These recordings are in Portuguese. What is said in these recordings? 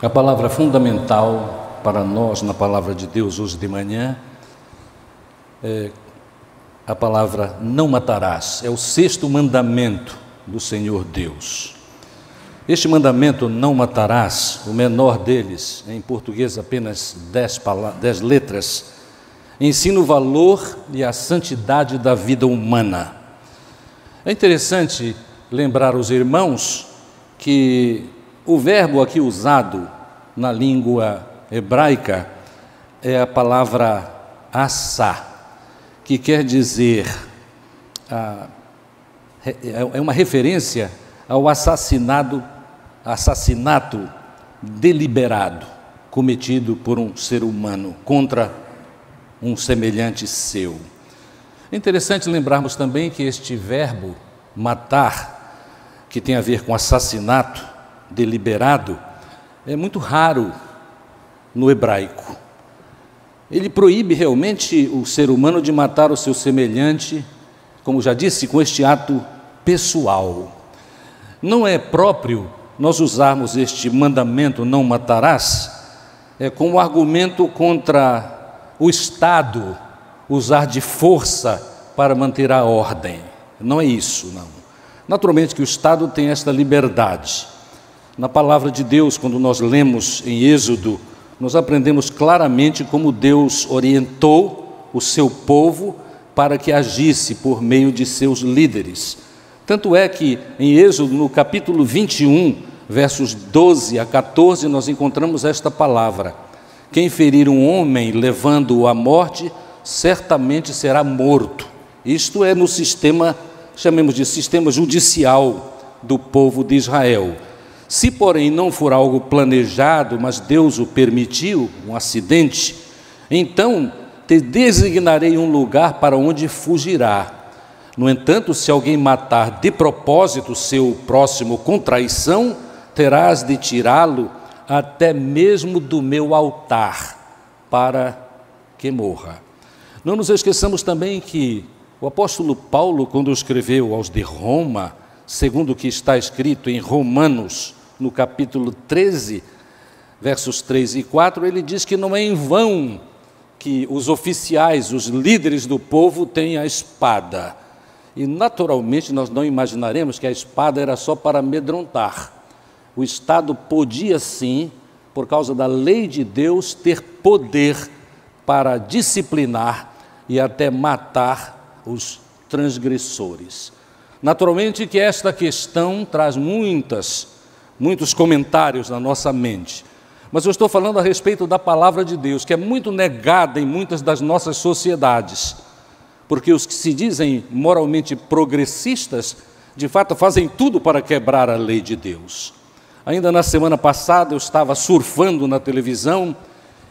A palavra fundamental para nós na palavra de Deus hoje de manhã é a palavra não matarás. É o 6º mandamento do Senhor Deus. Este mandamento não matarás, o menor deles, em português apenas 10 letras, ensina o valor e a santidade da vida humana. É interessante lembrar aos irmãos que o verbo aqui usado na língua hebraica é a palavra assá, que quer dizer, é uma referência ao assassinato deliberado, cometido por um ser humano contra um semelhante seu. É interessante lembrarmos também que este verbo matar, que tem a ver com assassinato deliberado, é muito raro no hebraico. Ele proíbe realmente o ser humano de matar o seu semelhante, como já disse, com este ato pessoal. Não é próprio nós usarmos este mandamento não matarás como argumento contra o Estado usar de força para manter a ordem. Não é isso, não. Naturalmente que o Estado tem esta liberdade. Na palavra de Deus, quando nós lemos em Êxodo, nós aprendemos claramente como Deus orientou o seu povo para que agisse por meio de seus líderes. Tanto é que em Êxodo, no capítulo 21, versos 12 a 14, nós encontramos esta palavra: quem ferir um homem levando-o à morte, certamente será morto. Isto é no sistema, chamemos de sistema judicial do povo de Israel. Se, porém, não for algo planejado, mas Deus o permitiu, um acidente, então te designarei um lugar para onde fugirá. No entanto, se alguém matar de propósito seu próximo com traição, terás de tirá-lo até mesmo do meu altar, para que morra. Não nos esqueçamos também que o apóstolo Paulo, quando escreveu aos de Roma, segundo o que está escrito em Romanos, no capítulo 13, versos 3 e 4, ele diz que não é em vão que os oficiais, os líderes do povo têm a espada. E naturalmente nós não imaginaremos que a espada era só para amedrontar. O Estado podia sim, por causa da lei de Deus, ter poder para disciplinar e até matar os transgressores. Naturalmente que esta questão traz muitos comentários na nossa mente, mas eu estou falando a respeito da palavra de Deus, que é muito negada em muitas das nossas sociedades, porque os que se dizem moralmente progressistas, de fato fazem tudo para quebrar a lei de Deus. Ainda na semana passada eu estava surfando na televisão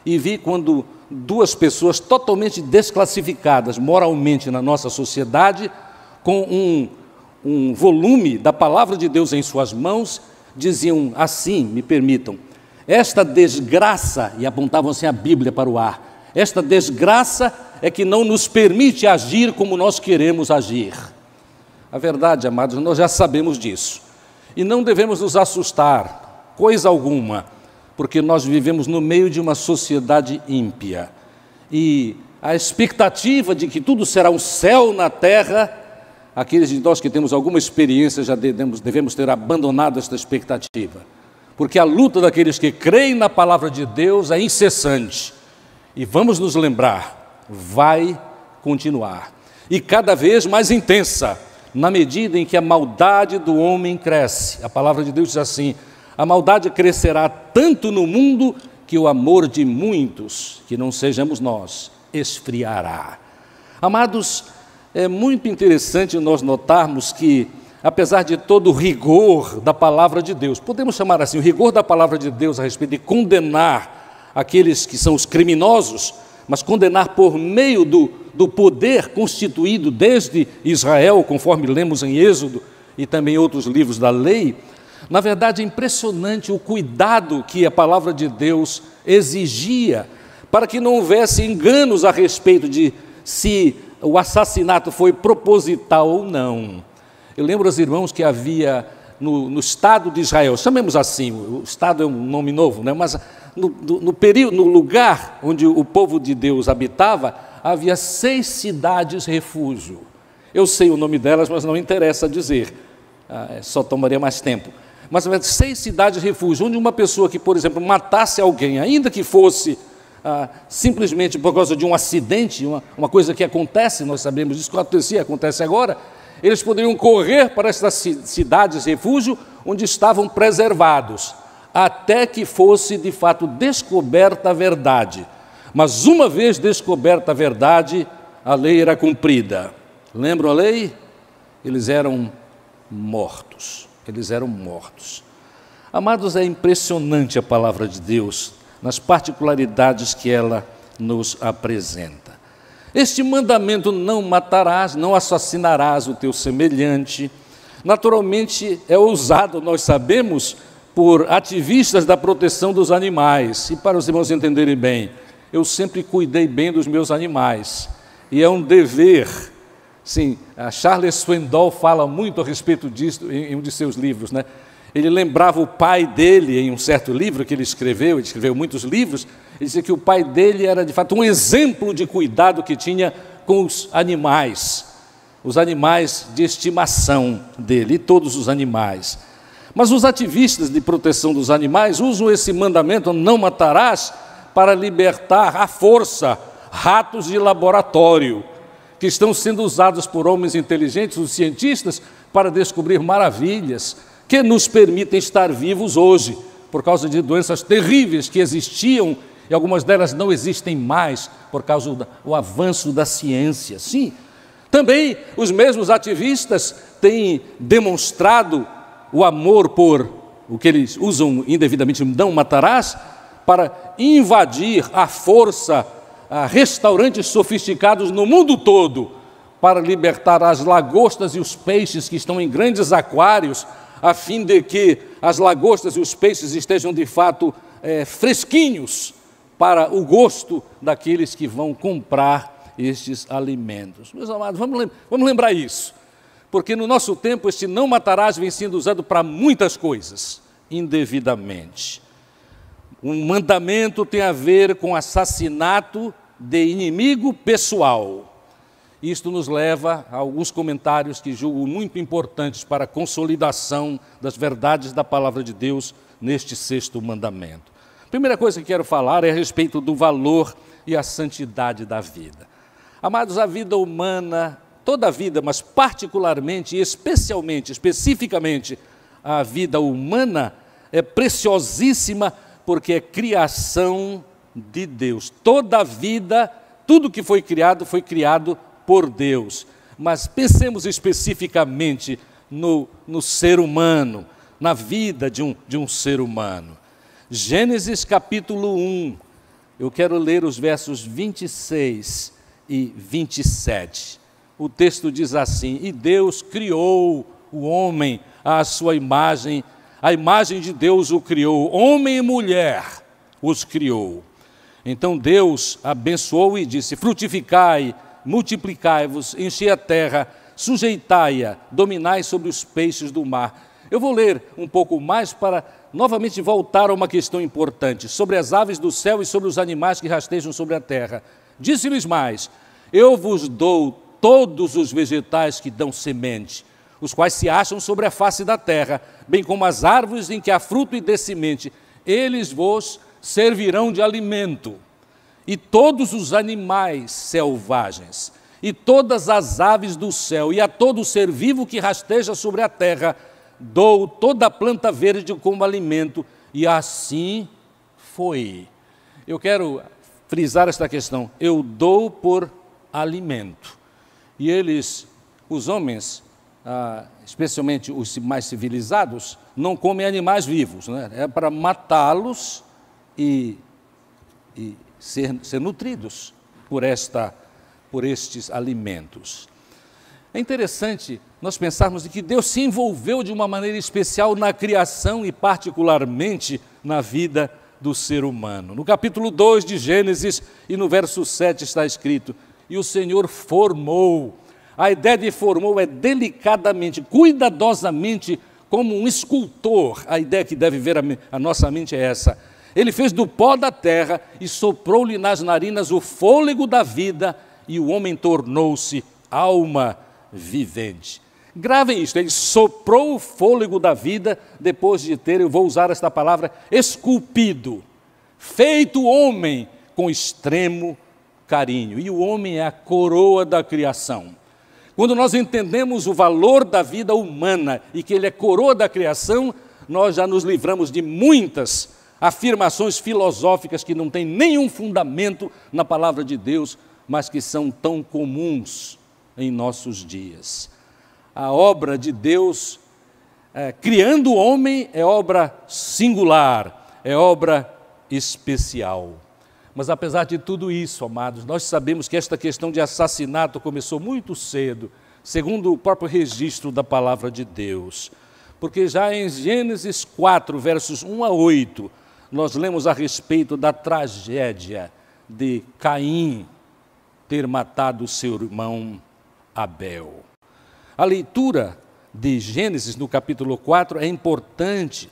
e vi quando duas pessoas totalmente desclassificadas moralmente na nossa sociedade, com um volume da palavra de Deus em suas mãos, diziam assim, me permitam: esta desgraça, e apontavam assim a Bíblia para o ar, esta desgraça é que não nos permite agir como nós queremos agir. A verdade, amados, nós já sabemos disso. E não devemos nos assustar, coisa alguma, porque nós vivemos no meio de uma sociedade ímpia. E a expectativa de que tudo será um céu na terra, aqueles de nós que temos alguma experiência já devemos ter abandonado esta expectativa. Porque a luta daqueles que creem na palavra de Deus é incessante. E vamos nos lembrar, vai continuar. E cada vez mais intensa, na medida em que a maldade do homem cresce. A palavra de Deus diz assim: a maldade crescerá tanto no mundo que o amor de muitos, que não sejamos nós, esfriará. Amados, é muito interessante nós notarmos que, apesar de todo o rigor da palavra de Deus, podemos chamar assim, o rigor da palavra de Deus a respeito de condenar aqueles que são os criminosos, mas condenar por meio do poder constituído desde Israel, conforme lemos em Êxodo e também outros livros da lei. Na verdade, é impressionante o cuidado que a palavra de Deus exigia para que não houvesse enganos a respeito de se o assassinato foi proposital ou não. Eu lembro aos irmãos que havia no Estado de Israel, chamemos assim, o Estado é um nome novo, né? Mas no lugar onde o povo de Deus habitava, havia 6 cidades-refúgio. Eu sei o nome delas, mas não interessa dizer, só tomaria mais tempo. Mas havia 6 cidades-refúgio, onde uma pessoa que, por exemplo, matasse alguém, ainda que fosse simplesmente por causa de um acidente, uma coisa que acontece, nós sabemos disso, acontece agora, eles poderiam correr para essas cidades-refúgio, onde estavam preservados, até que fosse, de fato, descoberta a verdade. Mas uma vez descoberta a verdade, a lei era cumprida. Lembram a lei? Eles eram mortos. Eles eram mortos. Amados, é impressionante a palavra de Deus, nas particularidades que ela nos apresenta. Este mandamento, não matarás, não assassinarás o teu semelhante, naturalmente é usado, nós sabemos, por ativistas da proteção dos animais. E para os irmãos entenderem bem, eu sempre cuidei bem dos meus animais, e é um dever. Sim, a Charles Swindoll fala muito a respeito disso em um de seus livros, né? Ele lembrava o pai dele em um certo livro que ele escreveu muitos livros. Ele dizia que o pai dele era, de fato, um exemplo de cuidado que tinha com os animais de estimação dele, e todos os animais. Mas os ativistas de proteção dos animais usam esse mandamento, não matarás, para libertar à força ratos de laboratório, que estão sendo usados por homens inteligentes, os cientistas, para descobrir maravilhas que nos permitem estar vivos hoje, por causa de doenças terríveis que existiam, e algumas delas não existem mais, por causa do avanço da ciência. Sim, também os mesmos ativistas têm demonstrado o amor por o que eles usam indevidamente, não matarás, para invadir à força restaurantes sofisticados no mundo todo, para libertar as lagostas e os peixes que estão em grandes aquários, a fim de que as lagostas e os peixes estejam de fato fresquinhos para o gosto daqueles que vão comprar estes alimentos. Meus amados, vamos lembrar isso, porque no nosso tempo este não matarás vem sendo usado para muitas coisas, indevidamente. Um mandamento tem a ver com assassinato de inimigo pessoal. Isto nos leva a alguns comentários que julgo muito importantes para a consolidação das verdades da palavra de Deus neste 6º mandamento. A primeira coisa que quero falar é a respeito do valor e a santidade da vida. Amados, a vida humana, toda a vida, mas particularmente e especificamente a vida humana é preciosíssima porque é criação de Deus. Toda a vida, tudo que foi criado por Deus. Mas pensemos especificamente no ser humano, na vida de um ser humano. Gênesis capítulo 1, eu quero ler os versos 26 e 27. O texto diz assim: e Deus criou o homem à sua imagem, a imagem de Deus o criou, homem e mulher os criou. Então Deus abençoou e disse: frutificai, multiplicai-vos, enchei a terra, sujeitai-a, dominai sobre os peixes do mar. Eu vou ler um pouco mais para novamente voltar a uma questão importante, sobre as aves do céu e sobre os animais que rastejam sobre a terra. Disse-lhes mais: eu vos dou todos os vegetais que dão semente, os quais se acham sobre a face da terra, bem como as árvores em que há fruto e dê semente, eles vos servirão de alimento. E todos os animais selvagens, e todas as aves do céu, e a todo ser vivo que rasteja sobre a terra, dou toda a planta verde como alimento, e assim foi. Eu quero frisar esta questão: eu dou por alimento. E eles, os homens, especialmente os mais civilizados, não comem animais vivos, né? É para matá-los e ser nutridos por estes alimentos. É interessante nós pensarmos que Deus se envolveu de uma maneira especial na criação e particularmente na vida do ser humano. No capítulo 2 de Gênesis e no verso 7 está escrito: e o Senhor formou. A ideia de formou é delicadamente, cuidadosamente como um escultor. A ideia que deve ver a nossa mente é essa. Ele fez do pó da terra e soprou-lhe nas narinas o fôlego da vida, e o homem tornou-se alma vivente. Gravem isto, ele soprou o fôlego da vida depois de ter, eu vou usar esta palavra, esculpido, feito homem com extremo carinho. E o homem é a coroa da criação. Quando nós entendemos o valor da vida humana e que ele é coroa da criação, nós já nos livramos de muitas afirmações filosóficas que não têm nenhum fundamento na palavra de Deus, mas que são tão comuns em nossos dias. A obra de Deus, criando o homem, é obra singular, é obra especial. Mas apesar de tudo isso, amados, nós sabemos que esta questão de assassinato começou muito cedo, segundo o próprio registro da palavra de Deus. Porque já em Gênesis 4, versos 1 a 8, nós lemos a respeito da tragédia de Caim ter matado seu irmão Abel. A leitura de Gênesis no capítulo 4 é importante,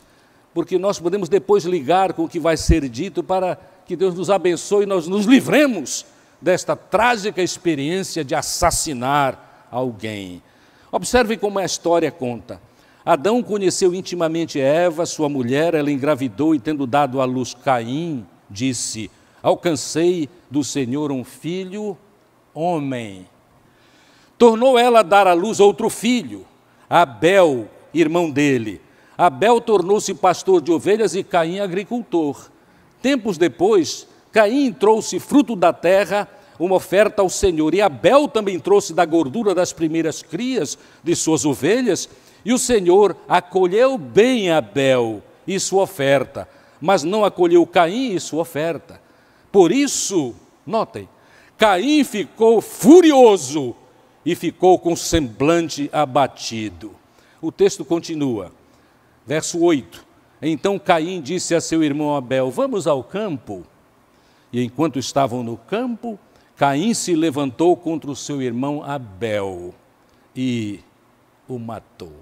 porque nós podemos depois ligar com o que vai ser dito para que Deus nos abençoe e nós nos livremos desta trágica experiência de assassinar alguém. Observe como a história conta. Adão conheceu intimamente Eva, sua mulher, ela engravidou e, tendo dado à luz Caim, disse: alcancei do Senhor um filho, homem. Tornou ela a dar à luz outro filho, Abel, irmão dele. Abel tornou-se pastor de ovelhas e Caim agricultor. Tempos depois, Caim trouxe fruto da terra, uma oferta ao Senhor, e Abel também trouxe da gordura das primeiras crias de suas ovelhas, e o Senhor acolheu bem Abel e sua oferta, mas não acolheu Caim e sua oferta. Por isso, notem, Caim ficou furioso e ficou com o semblante abatido. O texto continua, verso 8. Então Caim disse a seu irmão Abel: vamos ao campo. E enquanto estavam no campo, Caim se levantou contra o seu irmão Abel e o matou.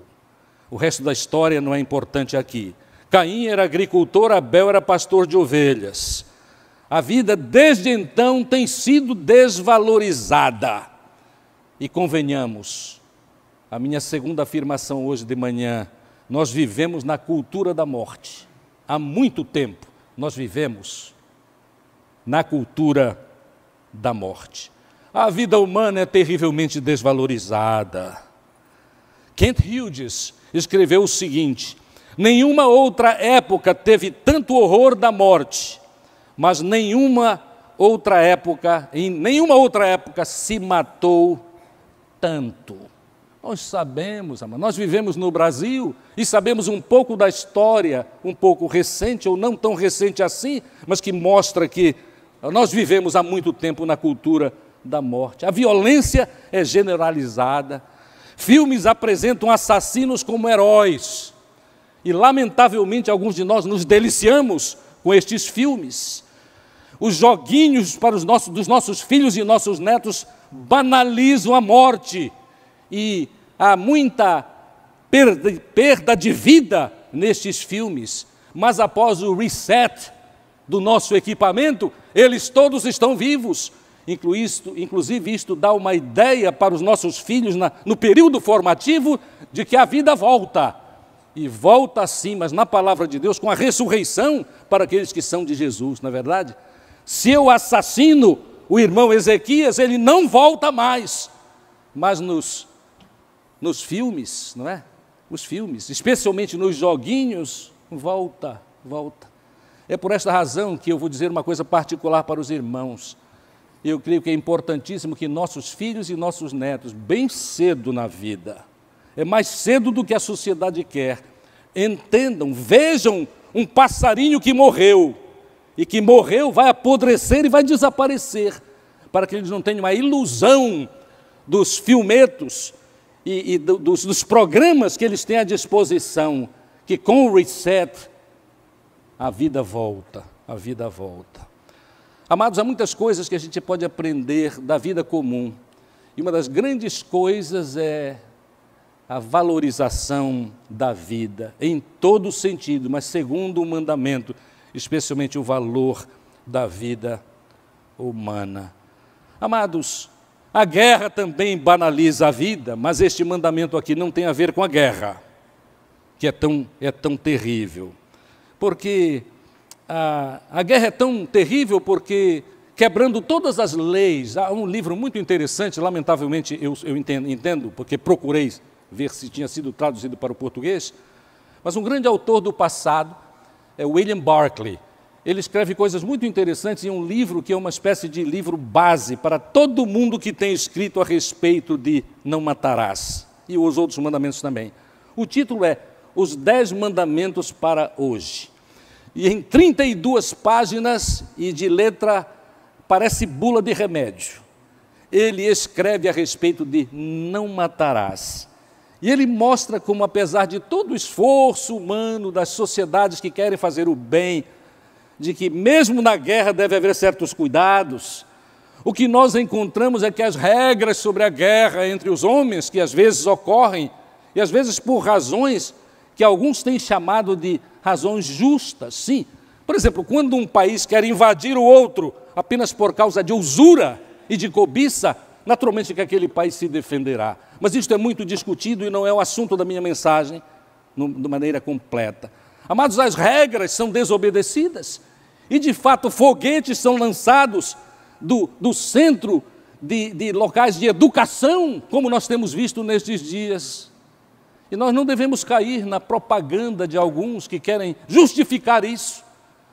O resto da história não é importante aqui. Caim era agricultor, Abel era pastor de ovelhas. A vida desde então tem sido desvalorizada. E convenhamos, a minha segunda afirmação hoje de manhã, nós vivemos na cultura da morte. Há muito tempo nós vivemos na cultura da morte. A vida humana é terrivelmente desvalorizada. Kent Hughes escreveu o seguinte: nenhuma outra época teve tanto horror da morte, mas em nenhuma outra época se matou tanto. Nós sabemos, nós vivemos no Brasil e sabemos um pouco da história, um pouco recente ou não tão recente assim, mas que mostra que nós vivemos há muito tempo na cultura da morte. A violência é generalizada. Filmes apresentam assassinos como heróis. E, lamentavelmente, alguns de nós nos deliciamos com estes filmes. Os joguinhos dos nossos filhos e nossos netos banalizam a morte. E há muita perda de vida nestes filmes. Mas após o reset do nosso equipamento, eles todos estão vivos. Inclusive, isto dá uma ideia para os nossos filhos no período formativo de que a vida volta. E volta sim, mas na palavra de Deus, com a ressurreição para aqueles que são de Jesus, não é verdade? Se eu assassino o irmão Ezequias, ele não volta mais. Mas nos filmes, não é? Os filmes, especialmente nos joguinhos, volta. É por esta razão que eu vou dizer uma coisa particular para os irmãos. Eu creio que é importantíssimo que nossos filhos e nossos netos, bem cedo na vida, é mais cedo do que a sociedade quer, entendam, vejam um passarinho que morreu, e que morreu vai apodrecer e vai desaparecer, para que eles não tenham a ilusão dos filmetos e dos programas que eles têm à disposição, que com o reset a vida volta. Amados, há muitas coisas que a gente pode aprender da vida comum. E uma das grandes coisas é a valorização da vida, em todo sentido, mas segundo o mandamento, especialmente o valor da vida humana. Amados, a guerra também banaliza a vida, mas este mandamento aqui não tem a ver com a guerra, que é tão terrível. Porque a guerra é tão terrível porque, quebrando todas as leis, há um livro muito interessante, lamentavelmente eu entendo, porque procurei ver se tinha sido traduzido para o português, mas um grande autor do passado é William Barclay. Ele escreve coisas muito interessantes em um livro que é uma espécie de livro base para todo mundo que tem escrito a respeito de não matarás, e os outros mandamentos também. O título é Os 10 Mandamentos para Hoje. E em 32 páginas e de letra, parece bula de remédio, ele escreve a respeito de não matarás. E ele mostra como, apesar de todo o esforço humano das sociedades que querem fazer o bem, de que mesmo na guerra deve haver certos cuidados, o que nós encontramos é que as regras sobre a guerra entre os homens, que às vezes ocorrem, e às vezes por razões que alguns têm chamado de razões justas, sim. Por exemplo, quando um país quer invadir o outro apenas por causa de usura e de cobiça, naturalmente que aquele país se defenderá. Mas isto é muito discutido e não é o assunto da minha mensagem de maneira completa. Amados, as regras são desobedecidas e, de fato, foguetes são lançados do centro de locais de educação, como nós temos visto nestes dias. E nós não devemos cair na propaganda de alguns que querem justificar isso,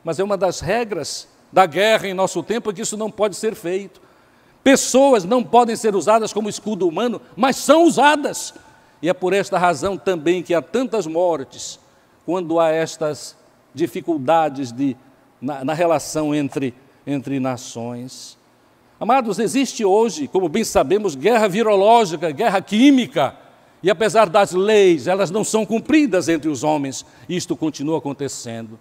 mas é uma das regras da guerra em nosso tempo que isso não pode ser feito. Pessoas não podem ser usadas como escudo humano, mas são usadas. E é por esta razão também que há tantas mortes, quando há estas dificuldades na relação entre nações. Amados, existe hoje, como bem sabemos, guerra virológica, guerra química, e apesar das leis, elas não são cumpridas entre os homens, e isto continua acontecendo.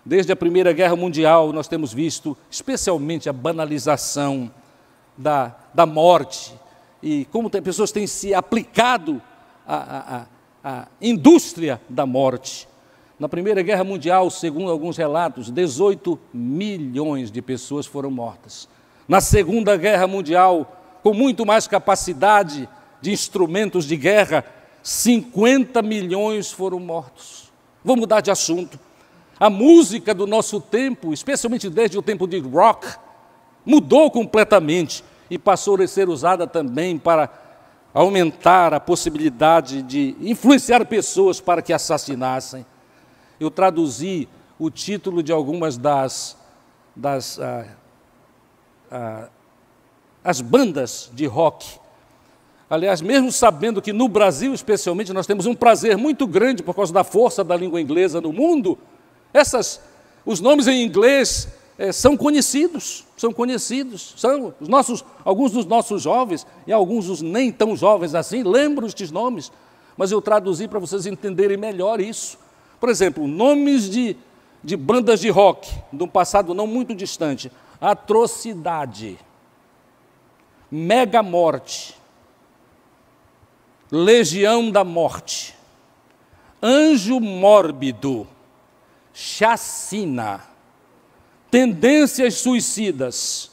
Desde a Primeira Guerra Mundial, nós temos visto, especialmente, a banalização da morte, e como pessoas têm se aplicado à indústria da morte. Na Primeira Guerra Mundial, segundo alguns relatos, 18 milhões de pessoas foram mortas. Na Segunda Guerra Mundial, com muito mais capacidade de instrumentos de guerra, 50 milhões foram mortos. Vou mudar de assunto. A música do nosso tempo, especialmente desde o tempo de rock, mudou completamente e passou a ser usada também para aumentar a possibilidade de influenciar pessoas para que assassinassem. Eu traduzi o título de algumas as bandas de rock. Aliás, mesmo sabendo que no Brasil, especialmente, nós temos um prazer muito grande por causa da força da língua inglesa no mundo, os nomes em inglês são conhecidos, são alguns dos nossos jovens e alguns dos nem tão jovens assim, lembram estes nomes, mas eu traduzi para vocês entenderem melhor isso. Por exemplo, nomes de bandas de rock, de um passado não muito distante: Atrocidade, Mega Morte, Legião da Morte, Anjo Mórbido, Chacina, Tendências Suicidas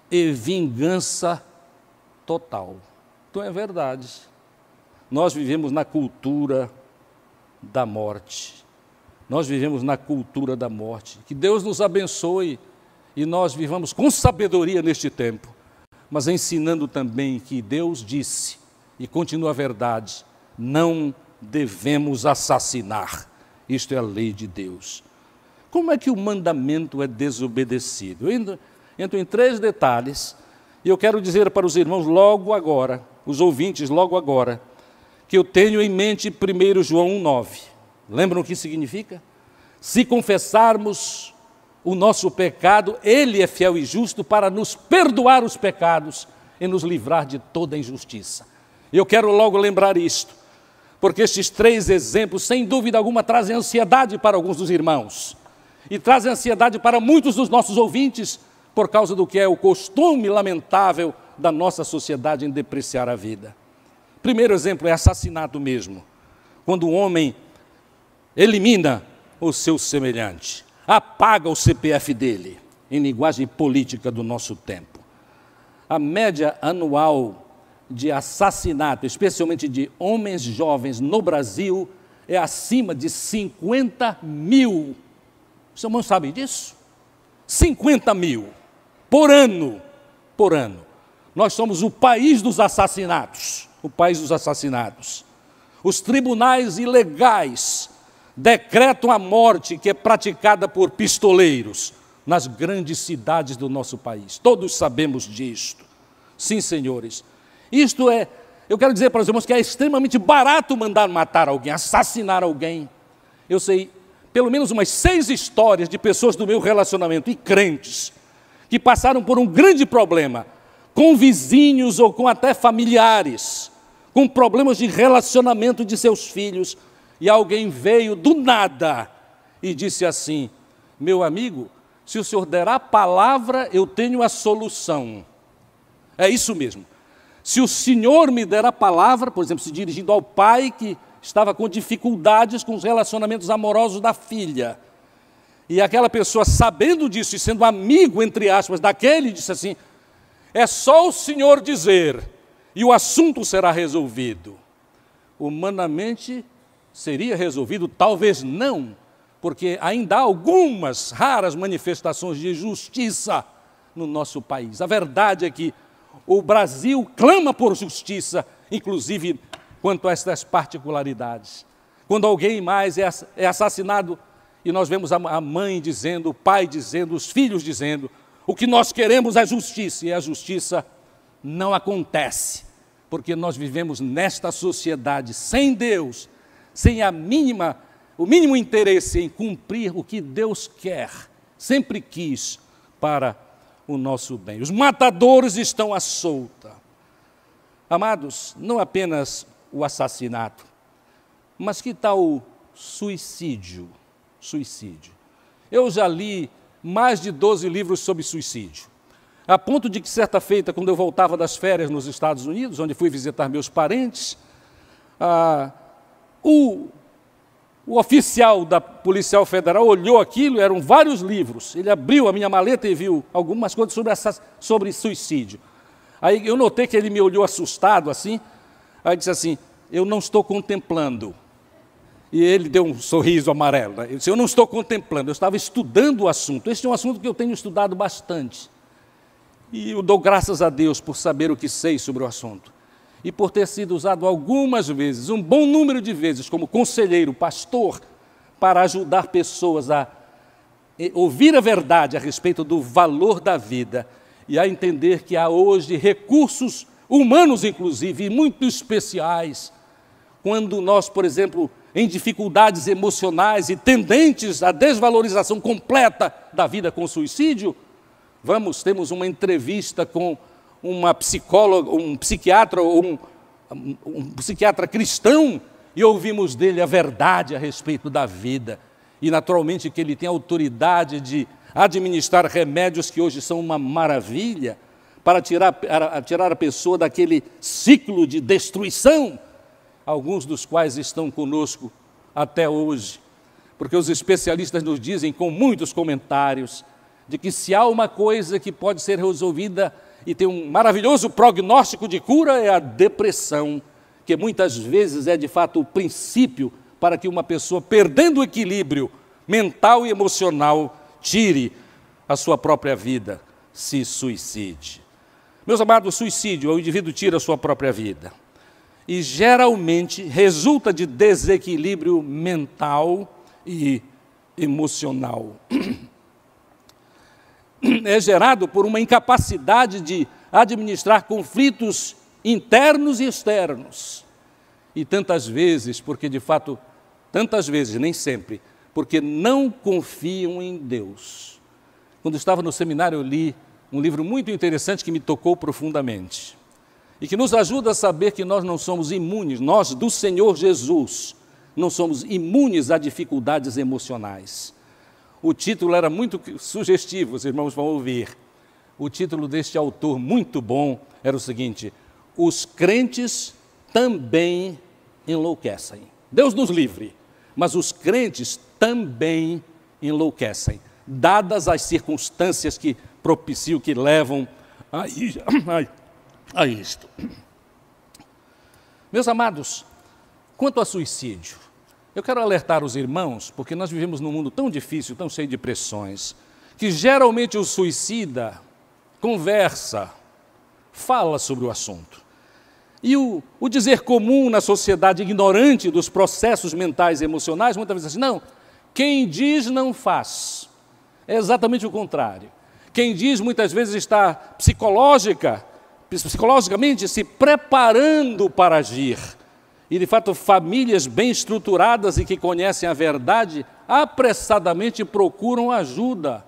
e Vingança Total. Então é verdade, nós vivemos na cultura da morte. Nós vivemos na cultura da morte. Que Deus nos abençoe e nós vivamos com sabedoria neste tempo, mas ensinando também que Deus disse, e continua a verdade, não devemos assassinar. Isto é a lei de Deus. Como é que o mandamento é desobedecido? Eu entro em 3 detalhes e eu quero dizer para os irmãos logo agora, os ouvintes logo agora, que eu tenho em mente 1 João 1,9. Lembram o que significa? Se confessarmos o nosso pecado, Ele é fiel e justo para nos perdoar os pecados e nos livrar de toda injustiça. Eu quero logo lembrar isto, porque estes 3 exemplos, sem dúvida alguma, trazem ansiedade para alguns dos irmãos e trazem ansiedade para muitos dos nossos ouvintes, por causa do que é o costume lamentável da nossa sociedade em depreciar a vida. Primeiro exemplo é assassinato mesmo, quando o homem elimina o seu semelhante, apaga o CPF dele, em linguagem política do nosso tempo. A média anual de assassinato, especialmente de homens jovens no Brasil, é acima de 50 mil. Os irmãos sabem disso? 50 mil por ano, por ano. Nós somos o país dos assassinatos, o país dos assassinatos. Os tribunais ilegais decretam a morte que é praticada por pistoleiros nas grandes cidades do nosso país. Todos sabemos disto. Sim, senhores. Isto é, eu quero dizer para os irmãos que é extremamente barato mandar matar alguém, assassinar alguém. Eu sei pelo menos umas 6 histórias de pessoas do meu relacionamento e crentes que passaram por um grande problema com vizinhos ou com até familiares, com problemas de relacionamento de seus filhos, e alguém veio do nada e disse assim: meu amigo, se o senhor der a palavra, eu tenho a solução. É isso mesmo. Se o senhor me der a palavra, por exemplo, se dirigindo ao pai que estava com dificuldades com os relacionamentos amorosos da filha, e aquela pessoa, sabendo disso e sendo amigo, entre aspas, daquele, disse assim: é só o senhor dizer e o assunto será resolvido. Humanamente seria resolvido? Talvez não, porque ainda há algumas raras manifestações de justiça no nosso país. A verdade é que o Brasil clama por justiça, inclusive quanto a estas particularidades. Quando alguém mais é assassinado, e nós vemos a mãe dizendo, o pai dizendo, os filhos dizendo, o que nós queremos é justiça, e a justiça não acontece, porque nós vivemos nesta sociedade sem Deus, sem o mínimo interesse em cumprir o que Deus quer, sempre quis para o nosso bem. Os matadores estão à solta. Amados, não apenas o assassinato, mas que tal o suicídio? Suicídio. Eu já li mais de 12 livros sobre suicídio, a ponto de que, certa feita, quando eu voltava das férias nos Estados Unidos, onde fui visitar meus parentes, o oficial da Policial Federal olhou aquilo, eram vários livros, ele abriu a minha maleta e viu algumas coisas sobre suicídio. Aí eu notei que ele me olhou assustado assim, aí disse assim: eu não estou contemplando. E ele deu um sorriso amarelo. Ele disse: eu não estou contemplando, eu estava estudando o assunto. Este é um assunto que eu tenho estudado bastante. E eu dou graças a Deus por saber o que sei sobre o assunto. E por ter sido usado algumas vezes, um bom número de vezes, como conselheiro, pastor, para ajudar pessoas a ouvir a verdade a respeito do valor da vida e a entender que há hoje recursos humanos, inclusive, muito especiais, quando nós, por exemplo, em dificuldades emocionais e tendentes à desvalorização completa da vida com suicídio, temos uma entrevista com uma psicóloga, um psiquiatra ou um psiquiatra cristão, e ouvimos dele a verdade a respeito da vida. E naturalmente que ele tem autoridade de administrar remédios que hoje são uma maravilha, para tirar a pessoa daquele ciclo de destruição, alguns dos quais estão conosco até hoje, porque os especialistas nos dizem, com muitos comentários, de que se há uma coisa que pode ser resolvida e tem um maravilhoso prognóstico de cura, é a depressão, que muitas vezes é de fato o princípio para que uma pessoa, perdendo o equilíbrio mental e emocional, tire a sua própria vida, se suicide. Meus amados, o suicídio, o indivíduo tira a sua própria vida. E geralmente resulta de desequilíbrio mental e emocional. É gerado por uma incapacidade de administrar conflitos internos e externos. E tantas vezes, porque de fato, tantas vezes, nem sempre, porque não confiam em Deus. Quando estava no seminário, eu li um livro muito interessante que me tocou profundamente e que nos ajuda a saber que nós não somos imunes, nós do Senhor Jesus, não somos imunes a dificuldades emocionais. O título era muito sugestivo, os irmãos vão ouvir. O título deste autor, muito bom, era o seguinte: os crentes também enlouquecem. Deus nos livre, mas os crentes também enlouquecem, dadas as circunstâncias que propiciam, que levam a isto. Meus amados, quanto a suicídio, eu quero alertar os irmãos, porque nós vivemos num mundo tão difícil, tão cheio de pressões, que geralmente o suicida conversa, fala sobre o assunto. E o dizer comum na sociedade ignorante dos processos mentais e emocionais, muitas vezes assim, não, quem diz não faz. É exatamente o contrário. Quem diz muitas vezes está psicologicamente se preparando para agir. E, de fato, famílias bem estruturadas e que conhecem a verdade, apressadamente procuram ajuda.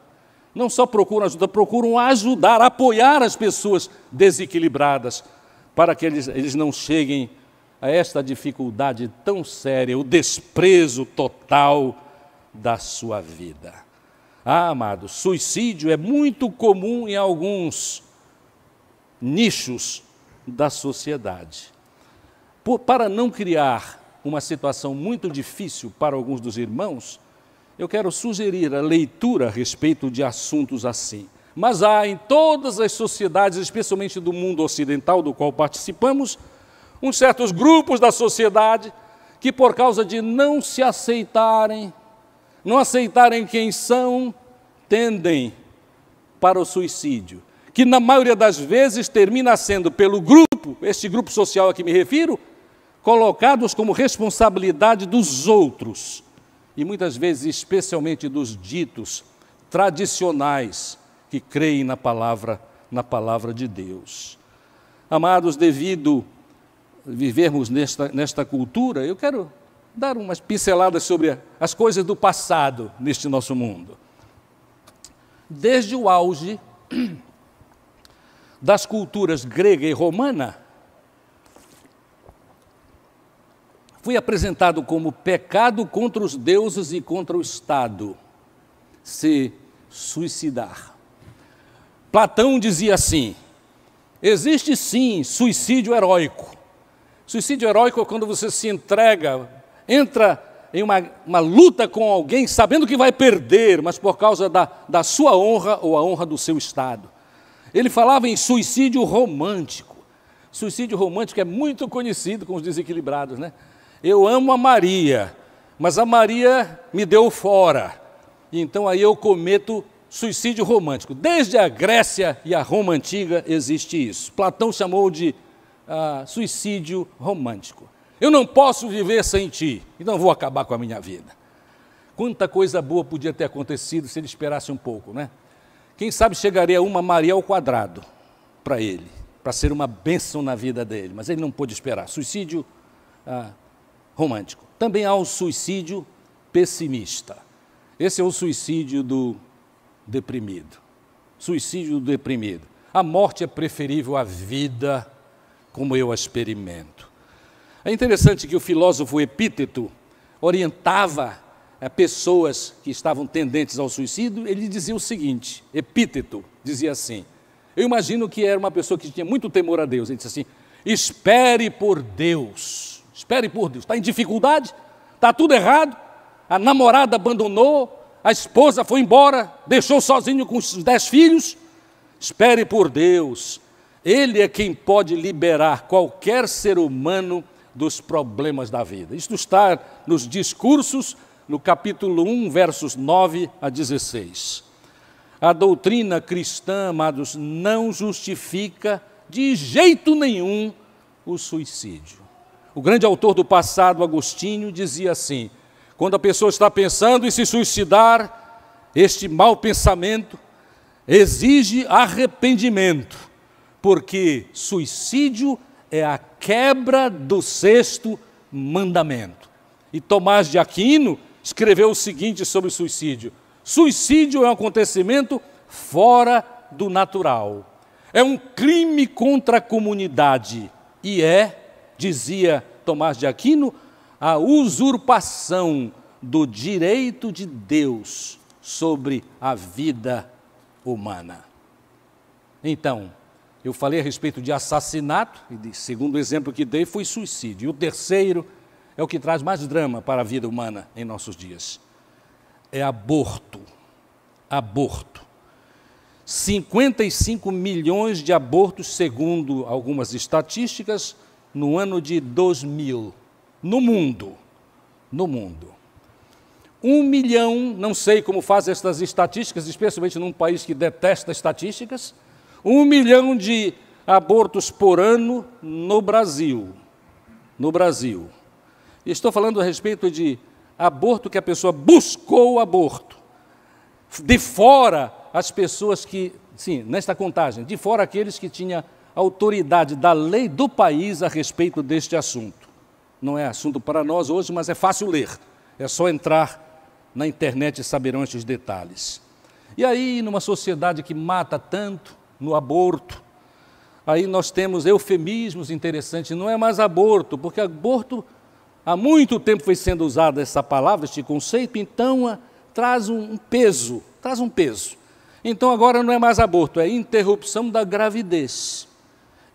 Não só procuram ajuda, procuram ajudar, apoiar as pessoas desequilibradas, para que eles não cheguem a esta dificuldade tão séria, o desprezo total da sua vida. Ah, amados, suicídio é muito comum em alguns nichos da sociedade. Para não criar uma situação muito difícil para alguns dos irmãos, eu quero sugerir a leitura a respeito de assuntos assim. Mas há em todas as sociedades, especialmente do mundo ocidental, do qual participamos, uns certos grupos da sociedade que, por causa de não se aceitarem, não aceitarem quem são, tendem para o suicídio, que na maioria das vezes termina sendo pelo grupo, este grupo social a que me refiro, colocados como responsabilidade dos outros, e muitas vezes especialmente dos ditos tradicionais que creem na palavra de Deus. Amados, devido vivermos nesta cultura, eu quero dar umas pinceladas sobre as coisas do passado neste nosso mundo. Desde o auge das culturas grega e romana, fui apresentado como pecado contra os deuses e contra o Estado, se suicidar. Platão dizia assim, existe sim suicídio heróico. Suicídio heróico é quando você se entrega, entra em uma luta com alguém sabendo que vai perder, mas por causa da sua honra ou a honra do seu Estado. Ele falava em suicídio romântico. Suicídio romântico é muito conhecido com os desequilibrados, né? Eu amo a Maria, mas a Maria me deu fora. Então aí eu cometo suicídio romântico. Desde a Grécia e a Roma antiga existe isso. Platão chamou de suicídio romântico. Eu não posso viver sem ti, então vou acabar com a minha vida. Quanta coisa boa podia ter acontecido se ele esperasse um pouco, né? Quem sabe chegaria uma Maria ao quadrado para ele, para ser uma bênção na vida dele, mas ele não pôde esperar. Suicídio romântico. Também há o suicídio pessimista. Esse é o suicídio do deprimido. Suicídio do deprimido. A morte é preferível à vida, como eu a experimento. É interessante que o filósofo Epíteto orientava pessoas que estavam tendentes ao suicídio. Ele dizia o seguinte, Epíteto dizia assim, eu imagino que era uma pessoa que tinha muito temor a Deus. Ele disse assim, espere por Deus. Espere por Deus. Está em dificuldade? Está tudo errado? A namorada abandonou, a esposa foi embora, deixou sozinho com os 10 filhos? Espere por Deus. Ele é quem pode liberar qualquer ser humano dos problemas da vida. Isto está nos discursos, no capítulo 1, versos 9 a 16. A doutrina cristã, amados, não justifica de jeito nenhum o suicídio. O grande autor do passado, Agostinho, dizia assim, quando a pessoa está pensando em se suicidar, este mau pensamento exige arrependimento, porque suicídio é a quebra do 6º mandamento. E Tomás de Aquino escreveu o seguinte sobre o suicídio, suicídio é um acontecimento fora do natural, é um crime contra a comunidade e dizia Tomás de Aquino, a usurpação do direito de Deus sobre a vida humana. Então, Eu falei a respeito de assassinato, e segundo o exemplo que dei, foi suicídio. E o terceiro é o que traz mais drama para a vida humana em nossos dias. É aborto. Aborto. 55 milhões de abortos, segundo algumas estatísticas, no ano de 2000, no mundo. No mundo. 1 milhão, não sei como fazem estas estatísticas, especialmente num país que detesta estatísticas, 1 milhão de abortos por ano no Brasil. No Brasil. Estou falando a respeito de aborto que a pessoa buscou o aborto. De fora, as pessoas que, sim, nesta contagem, de fora aqueles que tinham autoridade da lei do país a respeito deste assunto. Não é assunto para nós hoje, mas é fácil ler. É só entrar na internet e saberão estes detalhes. E aí, numa sociedade que mata tanto no aborto, aí nós temos eufemismos interessantes. Não é mais aborto, porque aborto, há muito tempo foi sendo usada essa palavra, este conceito, então traz um peso, Então agora não é mais aborto, é interrupção da gravidez.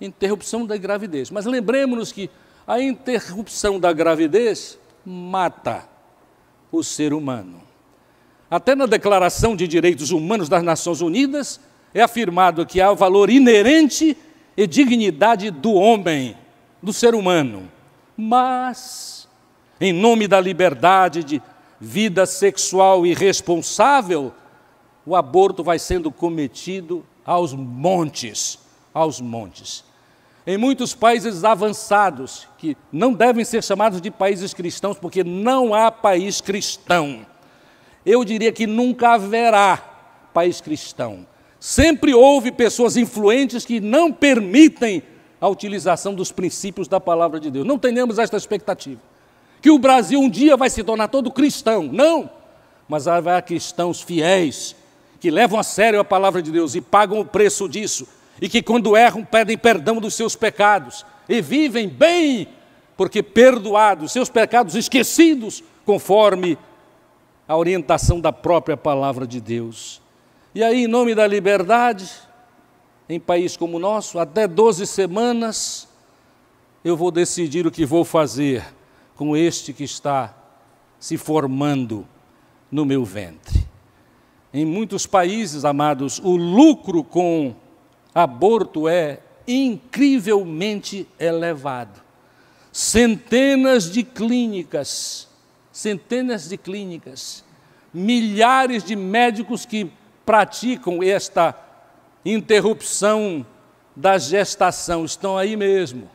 Interrupção da gravidez. Mas lembremos-nos que a interrupção da gravidez mata o ser humano. Até na Declaração de Direitos Humanos das Nações Unidas é afirmado que há o valor inerente e dignidade do homem, do ser humano. Mas, em nome da liberdade de vida sexual irresponsável, o aborto vai sendo cometido aos montes, aos montes. Em muitos países avançados, que não devem ser chamados de países cristãos, porque não há país cristão. Eu diria que nunca haverá país cristão. Sempre houve pessoas influentes que não permitem a utilização dos princípios da palavra de Deus. Não tenhamos esta expectativa. Que o Brasil um dia vai se tornar todo cristão. Não! Mas haverá cristãos fiéis, que levam a sério a palavra de Deus e pagam o preço disso. E que quando erram pedem perdão dos seus pecados e vivem bem, porque perdoados, seus pecados esquecidos, conforme a orientação da própria palavra de Deus. E aí, em nome da liberdade, em país como o nosso, até 12 semanas, eu vou decidir o que vou fazer com este que está se formando no meu ventre. Em muitos países, amados, o lucro com aborto é incrivelmente elevado. Centenas de clínicas, milhares de médicos que praticam esta interrupção da gestação estão aí mesmo.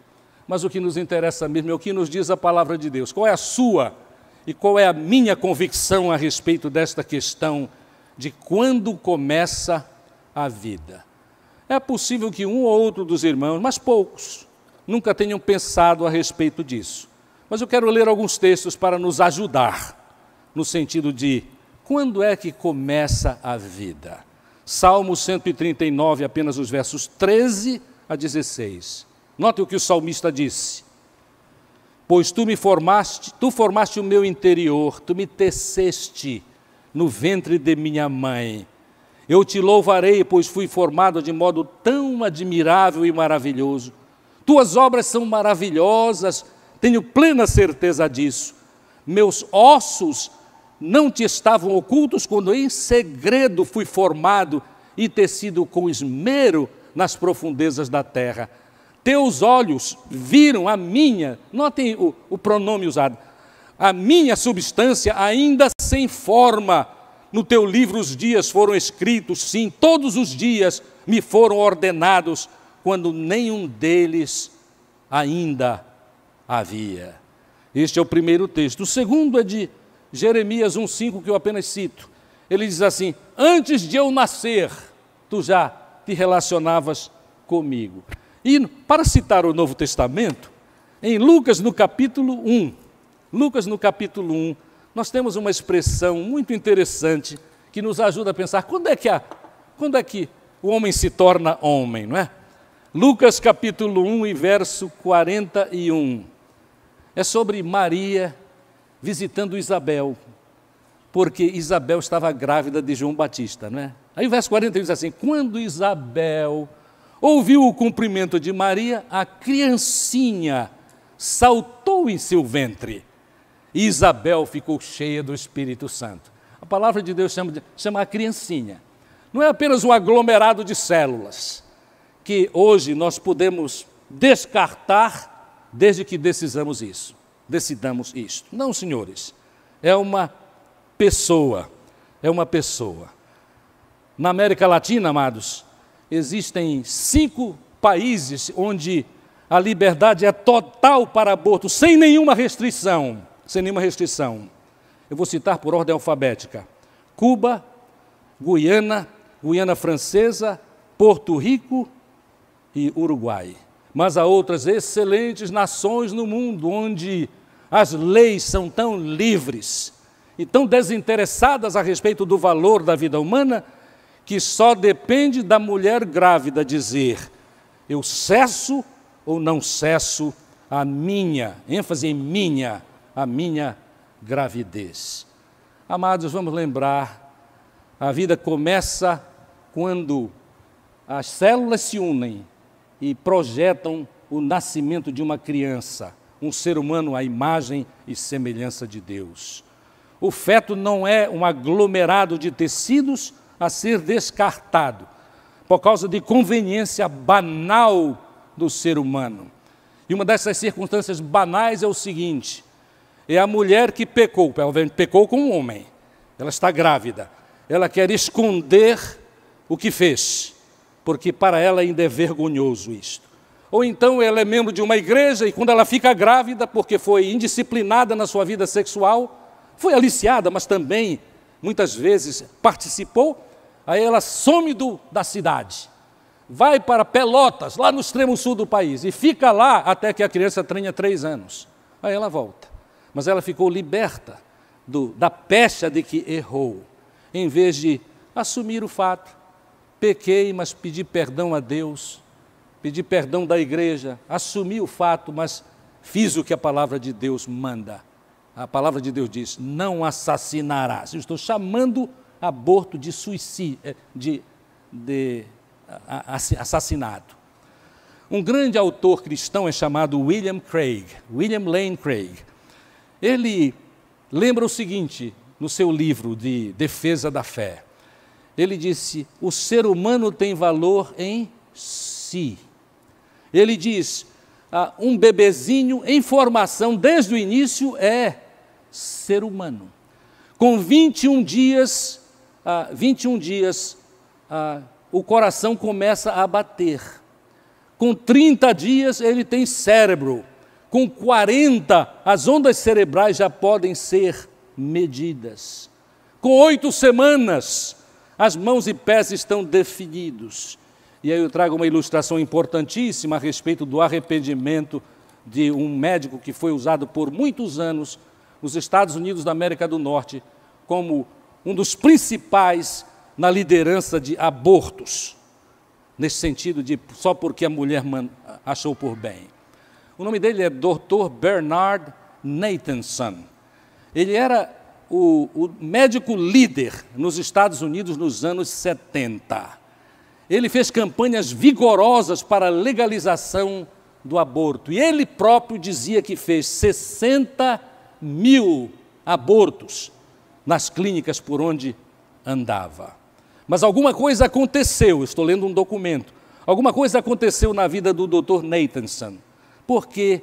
Mas o que nos interessa mesmo é o que nos diz a palavra de Deus. Qual é a sua e qual é a minha convicção a respeito desta questão de quando começa a vida? É possível que um ou outro dos irmãos, mas poucos, nunca tenham pensado a respeito disso. Mas eu quero ler alguns textos para nos ajudar, no sentido de quando é que começa a vida. Salmo 139, apenas os versos 13 a 16. Note o que o salmista disse. Pois tu formaste o meu interior, tu me teceste no ventre de minha mãe. Eu te louvarei, pois fui formado de modo tão admirável e maravilhoso. Tuas obras são maravilhosas, tenho plena certeza disso. Meus ossos não te estavam ocultos quando em segredo fui formado e tecido com esmero nas profundezas da terra. Teus olhos viram a minha, notem o pronome usado, a minha substância ainda sem forma. No teu livro os dias foram escritos, sim, todos os dias me foram ordenados, quando nenhum deles ainda havia. Este é o primeiro texto. O segundo é de Jeremias 1,5, que eu apenas cito. Ele diz assim: antes de eu nascer, tu já te relacionavas comigo. E para citar o Novo Testamento, em Lucas no capítulo 1, nós temos uma expressão muito interessante que nos ajuda a pensar quando é que o homem se torna homem, não é? Lucas capítulo 1 e verso 41. É sobre Maria visitando Isabel, porque Isabel estava grávida de João Batista, não é? Aí o verso 41 diz assim: quando Isabel Ouviu o cumprimento de Maria, a criancinha saltou em seu ventre. E Isabel ficou cheia do Espírito Santo. A palavra de Deus chama a criancinha. Não é apenas um aglomerado de células, que hoje nós podemos descartar desde que decidamos isto. Não, senhores, é uma pessoa, Na América Latina, amados, existem 5 países onde a liberdade é total para aborto, sem nenhuma restrição. Eu vou citar por ordem alfabética: Cuba, Guiana Francesa, Porto Rico e Uruguai. Mas há outras excelentes nações no mundo onde as leis são tão livres e tão desinteressadas a respeito do valor da vida humana, que só depende da mulher grávida dizer: eu cesso ou não cesso a minha, ênfase em minha, a minha gravidez. Amados, vamos lembrar, a vida começa quando as células se unem e projetam o nascimento de uma criança, um ser humano à imagem e semelhança de Deus. O feto não é um aglomerado de tecidos a ser descartado, por causa de conveniência banal do ser humano. E uma dessas circunstâncias banais é o seguinte: é a mulher que pecou com um homem, ela está grávida, ela quer esconder o que fez, porque para ela ainda é vergonhoso isto. Ou então ela é membro de uma igreja e quando ela fica grávida, porque foi indisciplinada na sua vida sexual, foi aliciada, mas também, muitas vezes, participou, aí ela some da cidade, vai para Pelotas, lá no extremo sul do país, e fica lá até que a criança tenha 3 anos. Aí ela volta. Mas ela ficou liberta da pecha de que errou, em vez de assumir o fato. Pequei, mas pedi perdão a Deus, pedi perdão da igreja, assumi o fato, mas fiz o que a palavra de Deus manda. A palavra de Deus diz: não assassinarás. Eu estou chamando aborto de suicídio, de assassinato. Um grande autor cristão é chamado William Lane Craig. Ele lembra o seguinte, no seu livro de Defesa da Fé. Ele disse: o ser humano tem valor em si. Ele diz: um bebezinho em formação desde o início é ser humano. Com 21 dias, o coração começa a bater. Com 30 dias ele tem cérebro. Com 40, as ondas cerebrais já podem ser medidas. Com 8 semanas, as mãos e pés estão definidos. E aí eu trago uma ilustração importantíssima a respeito do arrependimento de um médico que foi usado por muitos anos nos Estados Unidos da América do Norte como um dos principais na liderança de abortos, nesse sentido de só porque a mulher achou por bem. O nome dele é Dr. Bernard Nathanson. Ele era o médico líder nos Estados Unidos nos anos 70. Ele fez campanhas vigorosas para a legalização do aborto. E ele próprio dizia que fez 60 mil abortos nas clínicas por onde andava. Mas alguma coisa aconteceu, estou lendo um documento, alguma coisa aconteceu na vida do Dr. Nathanson, porque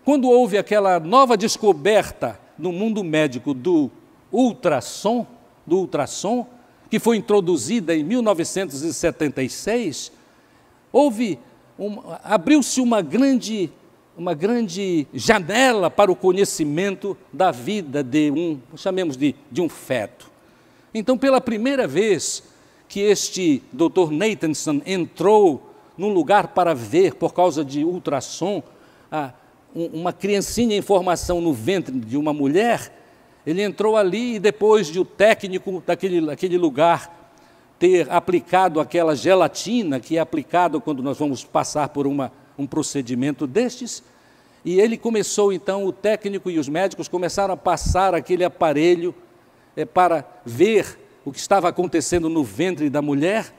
quando houve aquela nova descoberta no mundo médico do ultrassom, que foi introduzida em 1976, abriu-se uma grande janela para o conhecimento da vida de um feto. Então, pela primeira vez que este Dr. Nathanson entrou num lugar para ver, por causa de ultrassom, uma criancinha em formação no ventre de uma mulher, ele entrou ali e depois de o técnico daquele lugar ter aplicado aquela gelatina que é aplicada quando nós vamos passar por um procedimento destes, e ele começou então, o técnico e os médicos começaram a passar aquele aparelho para ver o que estava acontecendo no ventre da mulher.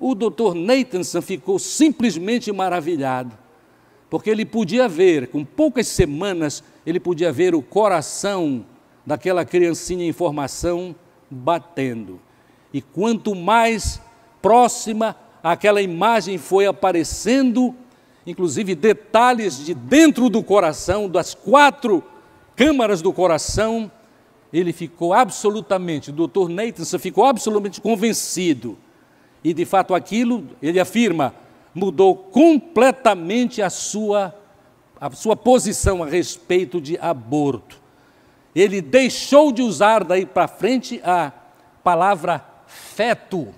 O Dr. Nathanson ficou simplesmente maravilhado, porque ele podia ver, com poucas semanas, ele podia ver o coração daquela criancinha em formação batendo. E quanto mais próxima aquela imagem foi aparecendo, inclusive detalhes de dentro do coração, das 4 câmaras do coração, ele ficou absolutamente, o Dr. Nathanson ficou absolutamente convencido. E de fato aquilo, ele afirma, mudou completamente a sua posição a respeito de aborto. Ele deixou de usar daí para frente a palavra feto,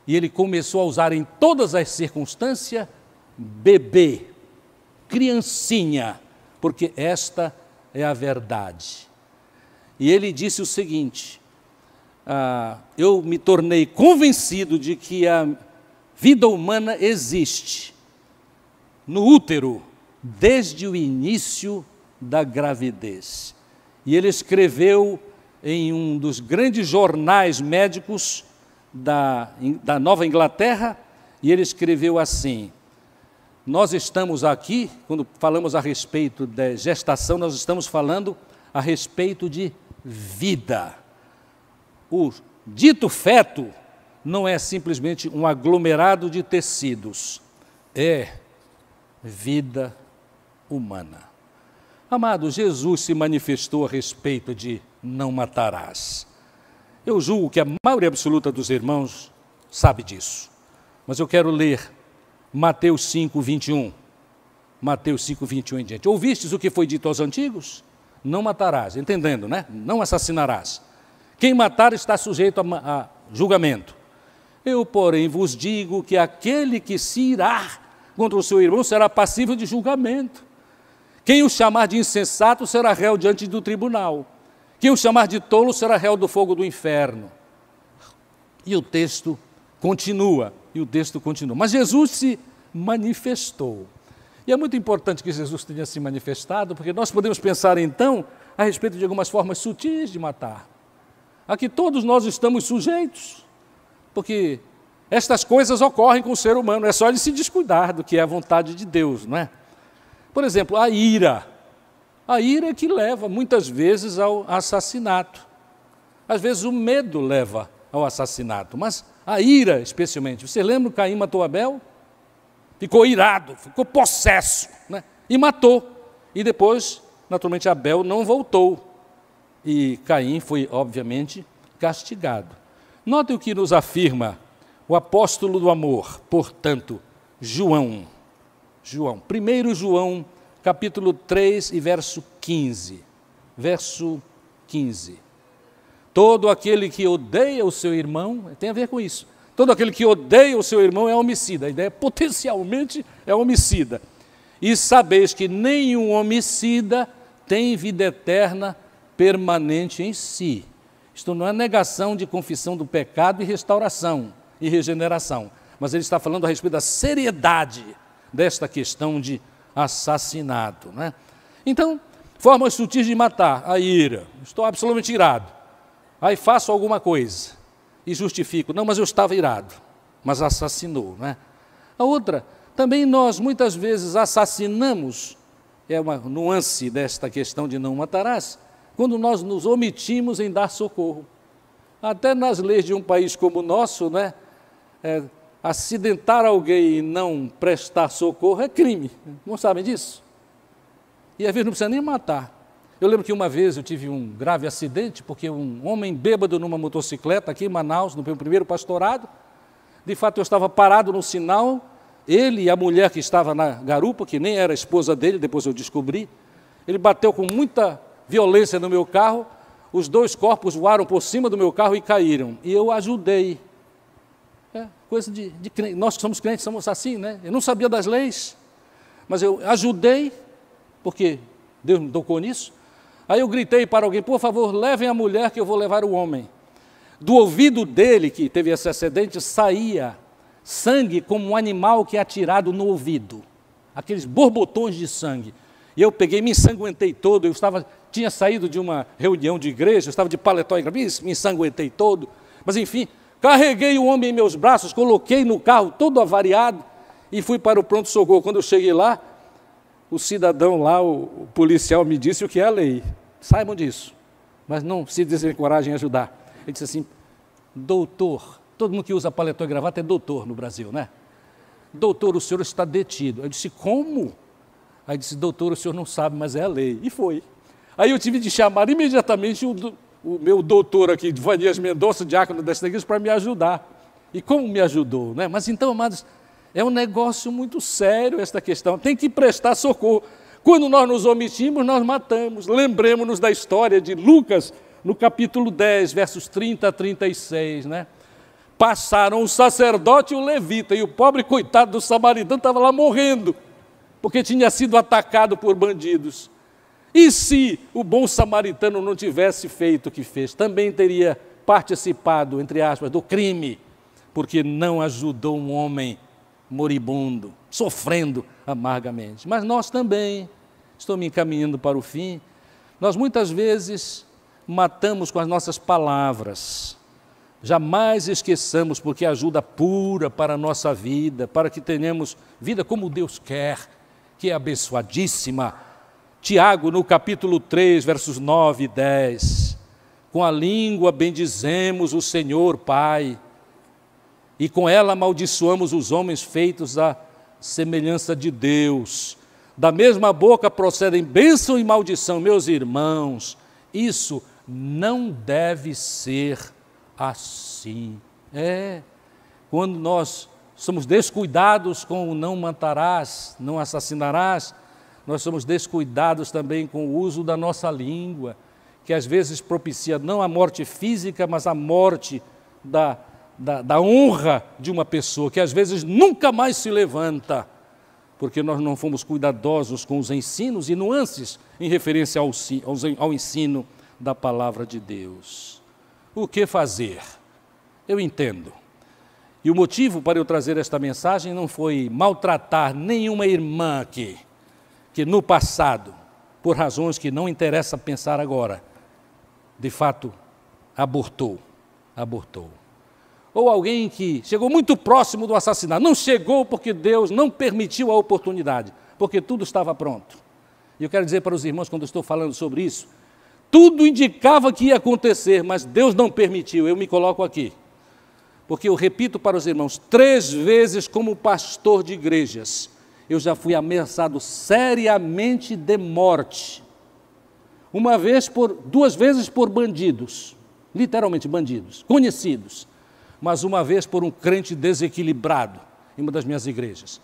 e ele começou a usar em todas as circunstâncias bebê, criancinha, porque esta é a verdade. E ele disse o seguinte: eu me tornei convencido de que a vida humana existe no útero desde o início da gravidez. E ele escreveu em um dos grandes jornais médicos da Nova Inglaterra, e ele escreveu assim: nós estamos aqui, quando falamos a respeito da gestação, nós estamos falando a respeito de vida. O dito feto não é simplesmente um aglomerado de tecidos, é vida humana. Amado, Jesus se manifestou a respeito de não matarás. Eu julgo que a maioria absoluta dos irmãos sabe disso, mas eu quero ler Mateus 5, 21. Mateus 5, 21 em diante. Ouvistes o que foi dito aos antigos? Não matarás, entendendo, né? Não assassinarás. Quem matar está sujeito a julgamento. Eu, porém, vos digo que aquele que se irá contra o seu irmão será passível de julgamento. Quem o chamar de insensato será réu diante do tribunal. Quem o chamar de tolo será réu do fogo do inferno. E o texto continua, Mas Jesus se manifestou. E é muito importante que Jesus tenha se manifestado, porque nós podemos pensar, então, a respeito de algumas formas sutis de matar. A que todos nós estamos sujeitos, porque estas coisas ocorrem com o ser humano, é só ele se descuidar do que é a vontade de Deus, não é? Por exemplo, a ira. A ira é que leva, muitas vezes, ao assassinato. Às vezes o medo leva ao assassinato, mas a ira, especialmente. Você lembra que Caim matou Abel? Ficou irado, ficou possesso, né? E matou. E depois, naturalmente, Abel não voltou. E Caim foi, obviamente, castigado. Note o que nos afirma o apóstolo do amor, portanto, João. 1 João, capítulo 3 e verso 15. Verso 15. Todo aquele que odeia o seu irmão, tem a ver com isso. Todo aquele que odeia o seu irmão é homicida. A ideia potencialmente é homicida. E sabeis que nenhum homicida tem vida eterna permanente em si. Isto não é negação de confissão do pecado e restauração e regeneração, mas ele está falando a respeito da seriedade desta questão de assassinato, né? Então, formas sutis de matar, a ira. Estou absolutamente irado. Aí faço alguma coisa e justifico. Não, mas eu estava irado, mas assassinou, né? A outra, também nós muitas vezes assassinamos, é uma nuance desta questão de não matarás, quando nós nos omitimos em dar socorro. Até nas leis de um país como o nosso, né? Acidentar alguém e não prestar socorro é crime. Não sabem disso? E às vezes não precisa nem matar. Eu lembro que uma vez eu tive um grave acidente, porque um homem bêbado numa motocicleta aqui em Manaus, no meu primeiro pastorado, de fato eu estava parado no sinal, ele e a mulher que estava na garupa, que nem era a esposa dele, depois eu descobri, ele bateu com muita violência no meu carro, os 2 corpos voaram por cima do meu carro e caíram. E eu ajudei. Coisa de crente. Nós que somos crentes somos assim, né? Eu não sabia das leis, mas eu ajudei, porque Deus me tocou nisso. Aí eu gritei para alguém: por favor, levem a mulher que eu vou levar o homem. Do ouvido dele, que teve esse acidente, saía sangue como um animal que é atirado no ouvido. Aqueles borbotões de sangue. E eu peguei, me ensanguentei todo, tinha saído de uma reunião de igreja, eu estava de paletó e me ensanguentei todo, mas enfim, Carreguei o homem em meus braços, coloquei no carro todo avariado e fui para o pronto-socorro. Quando eu cheguei lá, o cidadão lá, o policial me disse o que é a lei. Saibam disso, mas não se desencorajem a ajudar. Ele disse assim: doutor, todo mundo que usa paletó e gravata é doutor no Brasil, né? Doutor, o senhor está detido. Eu disse: como? Aí disse: doutor, o senhor não sabe, mas é a lei. E foi. Aí eu tive de chamar imediatamente o meu doutor aqui, Vanias Mendonça, diácono desta igreja, para me ajudar. E como me ajudou, né? Mas então, amados, é um negócio muito sério esta questão. Tem que prestar socorro. Quando nós nos omitimos, nós matamos. Lembremos-nos da história de Lucas, no capítulo 10, versos 30 a 36, né? Passaram o sacerdote e o levita, e o pobre coitado do samaritano estava lá morrendo, porque tinha sido atacado por bandidos. E se o bom samaritano não tivesse feito o que fez, também teria participado, entre aspas, do crime, porque não ajudou um homem moribundo, sofrendo amargamente. Mas nós também, estou me encaminhando para o fim, nós muitas vezes matamos com as nossas palavras. Jamais esqueçamos, porque ajuda pura para a nossa vida, para que tenhamos vida como Deus quer, que é abençoadíssima. Tiago, no capítulo 3, versos 9 e 10, com a língua bendizemos o Senhor Pai, e com ela amaldiçoamos os homens feitos à semelhança de Deus. Da mesma boca procedem bênção e maldição. Meus irmãos, isso não deve ser assim. Quando nós somos descuidados com o não matarás, não assassinarás, nós somos descuidados também com o uso da nossa língua, que às vezes propicia não a morte física, mas a morte da honra de uma pessoa, que às vezes nunca mais se levanta, porque nós não fomos cuidadosos com os ensinos e nuances em referência ao ensino da palavra de Deus. O que fazer? Eu entendo. E o motivo para eu trazer esta mensagem não foi maltratar nenhuma irmã aqui, que no passado, por razões que não interessa pensar agora, de fato, abortou. Ou alguém que chegou muito próximo do assassinato. Não chegou porque Deus não permitiu a oportunidade, porque tudo estava pronto. E eu quero dizer para os irmãos, quando eu estou falando sobre isso, tudo indicava que ia acontecer, mas Deus não permitiu. Eu me coloco aqui, porque eu repito para os irmãos, 3 vezes como pastor de igrejas, eu já fui ameaçado seriamente de morte. 2 vezes por bandidos, literalmente bandidos, conhecidos, mas uma vez por um crente desequilibrado em uma das minhas igrejas.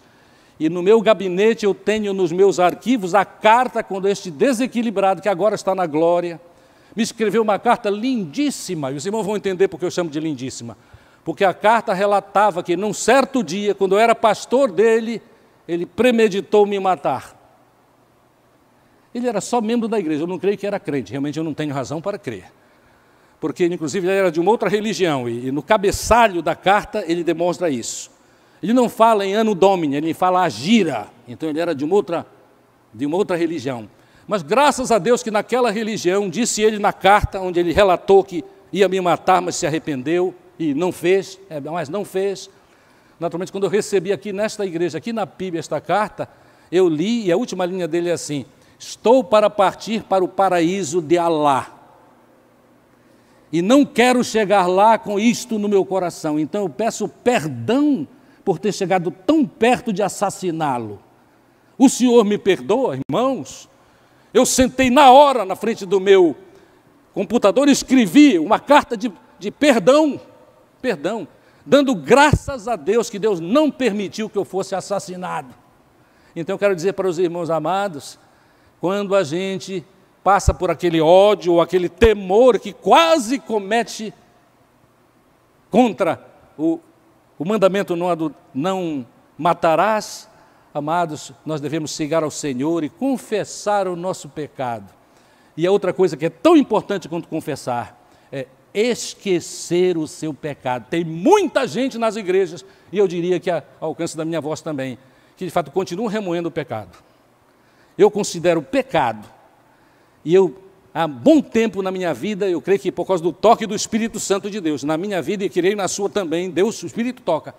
E no meu gabinete eu tenho nos meus arquivos a carta quando este desequilibrado, que agora está na glória, me escreveu uma carta lindíssima, e os irmãos vão entender porque eu chamo de lindíssima, porque a carta relatava que num certo dia, quando eu era pastor dele, ele premeditou me matar. Ele era só membro da igreja, eu não creio que era crente, realmente eu não tenho razão para crer. Porque, inclusive, ele era de uma outra religião, e no cabeçalho da carta ele demonstra isso. Ele não fala em Anno Domini, ele fala Agira, então ele era de uma outra religião. Mas graças a Deus que naquela religião, disse ele na carta, onde ele relatou que ia me matar, mas se arrependeu, e não fez, mas não fez. Naturalmente, quando eu recebi aqui nesta igreja, aqui na PIB, esta carta, eu li, e a última linha dele é assim: estou para partir para o paraíso de Alá. E não quero chegar lá com isto no meu coração. Então eu peço perdão por ter chegado tão perto de assassiná-lo. O senhor me perdoa, irmãos? Eu sentei na hora na frente do meu computador e escrevi uma carta de perdão, dando graças a Deus que Deus não permitiu que eu fosse assassinado. Então eu quero dizer para os irmãos amados, quando a gente passa por aquele ódio ou aquele temor que quase comete contra o mandamento não matarás, amados, nós devemos chegar ao Senhor e confessar o nosso pecado. E a outra coisa que é tão importante quanto confessar é esquecer o seu pecado. Tem muita gente nas igrejas, e eu diria que ao alcance da minha voz também, que de fato continuam remoendo o pecado. Eu considero pecado, e eu há bom tempo na minha vida, eu creio que por causa do toque do Espírito Santo de Deus, na minha vida e creio na sua também, Deus, o Espírito toca.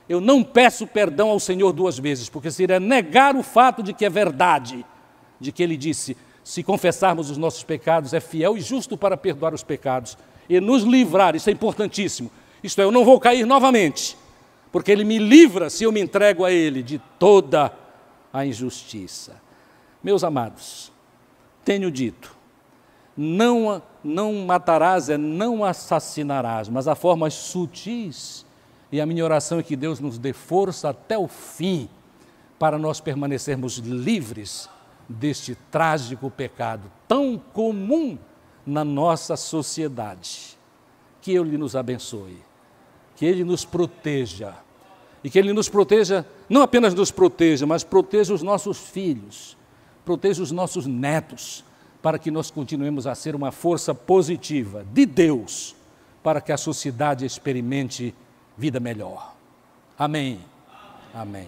Eu não peço perdão ao Senhor 2 vezes, porque seria negar o fato de que é verdade, de que Ele disse, se confessarmos os nossos pecados, é fiel e justo para perdoar os pecados e nos livrar, isso é importantíssimo. Isto é, eu não vou cair novamente, porque Ele me livra se eu me entrego a Ele de toda a injustiça. Meus amados, tenho dito, não matarás, não assassinarás, mas há formas sutis, e a minha oração é que Deus nos dê força até o fim, para nós permanecermos livres deste trágico pecado, tão comum na nossa sociedade. Que Ele nos abençoe, que Ele nos proteja, e que Ele nos proteja, não apenas nos proteja, mas proteja os nossos filhos, proteja os nossos netos, para que nós continuemos a ser uma força positiva de Deus, para que a sociedade experimente vida melhor. Amém. Amém.